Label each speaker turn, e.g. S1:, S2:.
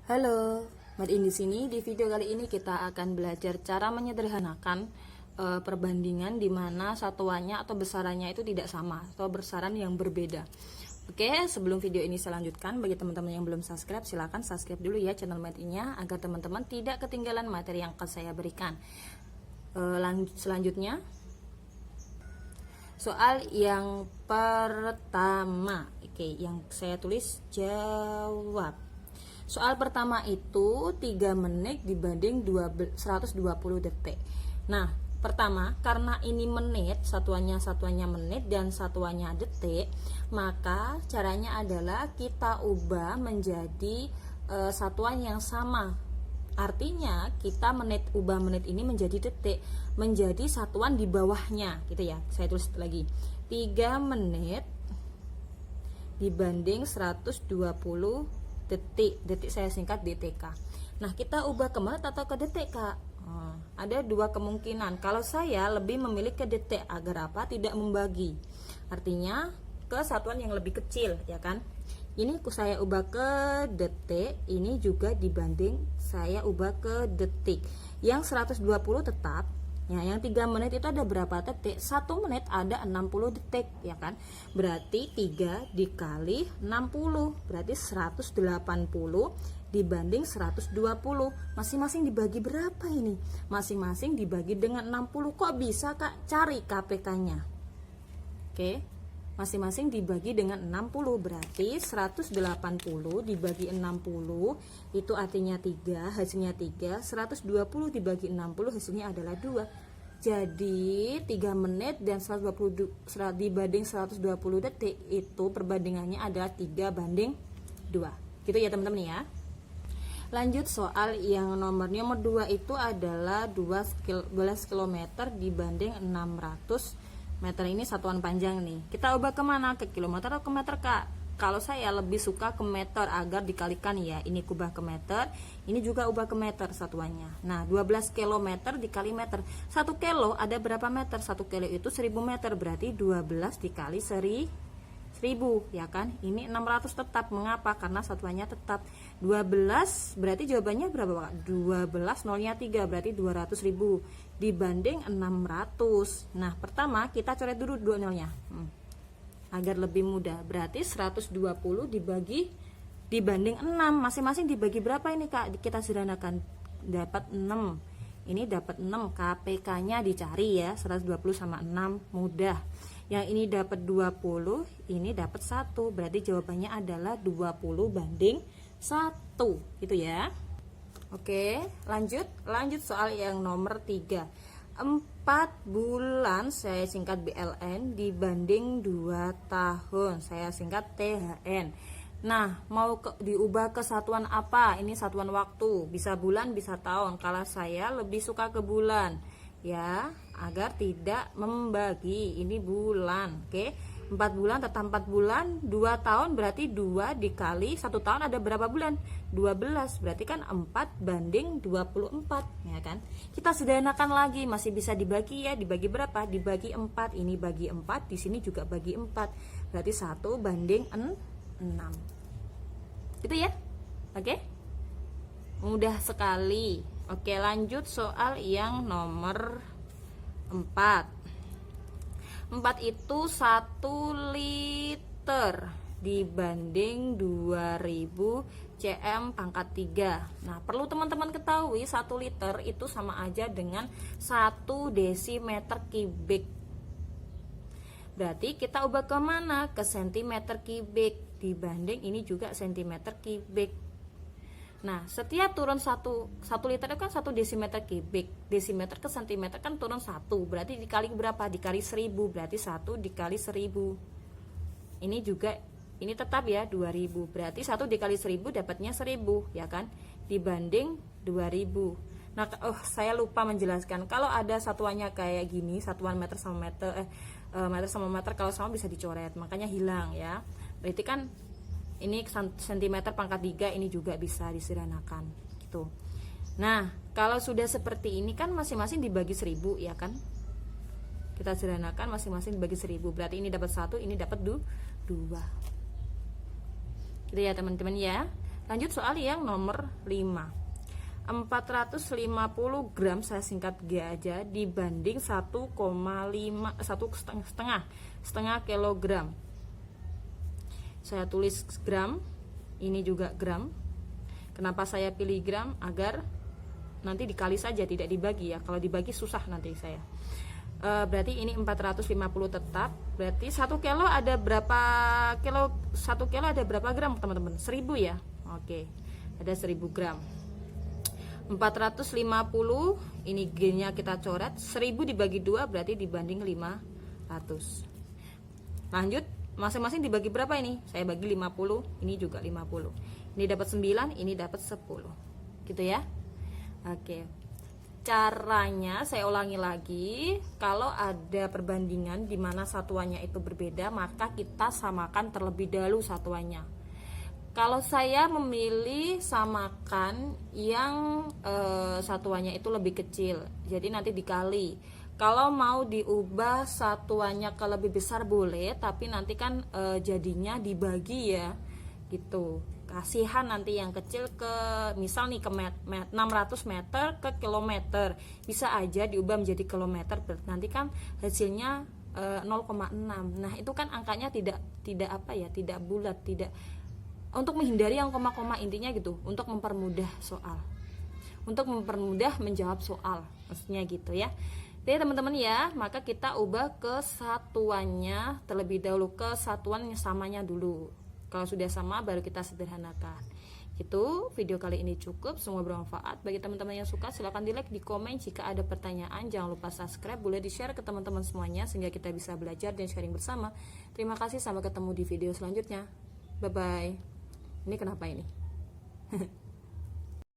S1: Halo, Madin di sini. Di video kali ini kita akan belajar cara menyederhanakan perbandingan di mana satuannya atau besarannya itu tidak sama atau besaran yang berbeda. Oke, sebelum video ini saya lanjutkan, bagi teman-teman yang belum subscribe, silahkan subscribe dulu ya channel Madinnya agar teman-teman tidak ketinggalan materi yang akan saya berikan. Selanjutnya, soal yang pertama, oke, yang saya tulis jawab. Soal pertama itu 3 menit dibanding 120 detik. Nah, pertama, karena ini menit, satuannya menit dan satuannya detik, maka caranya adalah kita ubah menjadi satuan yang sama. Artinya kita ubah menit ini menjadi detik, menjadi satuan di bawahnya, gitu ya. Saya tulis lagi. 3 menit dibanding 120 detik saya singkat DTK. Nah, kita ubah ke menit atau ke detik, Kak? Ada dua kemungkinan. Kalau saya lebih memilih ke detik, agar apa? Tidak membagi. Artinya ke satuan yang lebih kecil, ya kan? Ini saya ubah ke detik, ini juga dibanding saya ubah ke detik. Yang 120 tetap. Ya, yang 3 menit itu ada berapa detik? 1 menit ada 60 detik, ya kan? Berarti 3 dikali 60, berarti 180 dibanding 120. Masing-masing dibagi berapa ini? Masing-masing dibagi dengan 60. Kok bisa, Kak? Cari KPK-nya. Oke. Masing-masing dibagi dengan 60, berarti 180 dibagi 60 itu artinya 3, hasilnya 3. 120 dibagi 60 hasilnya adalah 2. Jadi 3 menit dan 120 dibanding 120 detik itu perbandingannya adalah 3 banding 2. Gitu ya teman-teman ya. Lanjut soal yang nomor 2 itu adalah 12 km dibanding 600 meter. Ini satuan panjang nih. Kita ubah kemana? Ke kilometer atau ke meter, Kak? Kalau saya lebih suka ke meter agar dikalikan ya. Ini ubah ke meter, ini juga ubah ke meter satuannya. Nah, 12 km dikali meter. 1 kilo ada berapa meter? 1 kilo itu 1000 meter, berarti 12 dikali 1000, ya kan? Ini 600 tetap. Mengapa? Karena satuannya tetap. 12 berarti jawabannya berapa, Pak? 12 nolnya 3, berarti 200.000 dibanding 600. Nah, pertama kita coret dulu 2 nolnya agar lebih mudah. Berarti 120 dibanding 6, masing-masing dibagi berapa ini, Kak? Kita sederhanakan, dapat 6. Ini dapat 6, KPK-nya dicari ya. 120 sama 6 mudah. Yang ini dapat 20, ini dapat 1. Berarti jawabannya adalah 20 banding 1. Gitu ya. Oke, lanjut soal yang nomor 3. 4 bulan saya singkat BLN dibanding 2 tahun saya singkat THN. Nah, mau diubah ke satuan apa? Ini satuan waktu, bisa bulan bisa tahun. Kalau saya lebih suka ke bulan ya, agar tidak membagi. Ini bulan. Oke, 4 bulan tetap 4 bulan. 2 tahun berarti 2 dikali 1 tahun ada berapa bulan? 12, berarti kan 4 banding 24, ya kan? Kita sederhanakan lagi, masih bisa dibagi ya. Dibagi berapa? Dibagi 4. Ini bagi 4, di sini juga bagi 4. Berarti 1 banding 6. Gitu ya? Oke? Mudah sekali. Oke, lanjut soal yang nomor 4. 4 itu 1 liter dibanding 2000 cm pangkat 3. Nah, perlu teman-teman ketahui 1 liter itu sama aja dengan 1 desimeter kubik. Berarti kita ubah ke mana? Ke centimeter kubik dibanding ini juga centimeter kubik. Nah, setiap turun 1 liter itu kan 1 desimeter kubik. Desimeter ke sentimeter kan turun 1. Berarti dikali berapa? Dikali 1000. Berarti 1 dikali 1000. Ini juga, ini tetap ya 2000. Berarti 1 dikali 1000 dapatnya 1000, ya kan? Dibanding 2000. Nah, saya lupa menjelaskan. Kalau ada satuannya kayak gini, satuan meter sama meter, meter sama meter kalau sama bisa dicoret. Makanya hilang ya. Berarti kan ini sentimeter pangkat 3, ini juga bisa disederhanakan gitu. Nah, kalau sudah seperti ini kan masing-masing dibagi 1000, ya kan? Kita sederhanakan masing-masing dibagi 1000. Berarti ini dapat 1, ini dapat 2. Gitu ya teman-teman ya. Lanjut soal yang nomor 5. 450 gram saya singkat G aja dibanding 1,5 kilogram. Saya tulis gram, ini juga gram. Kenapa saya pilih gram? Agar nanti dikali saja, tidak dibagi ya. Kalau dibagi susah nanti saya. Berarti ini 450 tetap. Berarti 1 kilo ada berapa kilo? 1 kilo ada berapa gram teman-teman? 1000 ya. Oke, ada 1000 gram. 450 ini G-nya kita coret, 1000 dibagi 2 berarti dibanding 500. Lanjut, masing-masing dibagi berapa ini? Saya bagi 50, ini juga 50. Ini dapat 9, ini dapat 10. Gitu ya. Oke. Caranya saya ulangi lagi, kalau ada perbandingan di mana satuannya itu berbeda, maka kita samakan terlebih dahulu satuannya. Kalau saya memilih samakan yang satuannya itu lebih kecil, jadi nanti dikali. Kalau mau diubah satuannya ke lebih besar boleh, tapi nanti kan jadinya dibagi ya, gitu. Kasihan nanti yang kecil ke misal nih ke 600 meter ke kilometer, bisa aja diubah menjadi kilometer, nanti kan hasilnya 0,6. Nah itu kan angkanya tidak apa ya, tidak bulat, tidak. Untuk menghindari yang koma-koma, intinya gitu, untuk mempermudah soal, untuk mempermudah menjawab soal, maksudnya gitu ya. Jadi teman-teman ya, maka kita ubah ke satuannya terlebih dahulu, ke satuan yang samanya dulu. Kalau sudah sama baru kita sederhanakan. Itu video kali ini cukup, semoga bermanfaat. Bagi teman-teman yang suka silahkan di like, di komen. Jika ada pertanyaan jangan lupa subscribe, boleh di share ke teman-teman semuanya sehingga kita bisa belajar dan sharing bersama. Terima kasih, sampai ketemu di video selanjutnya. Bye bye. Ini kenapa ini?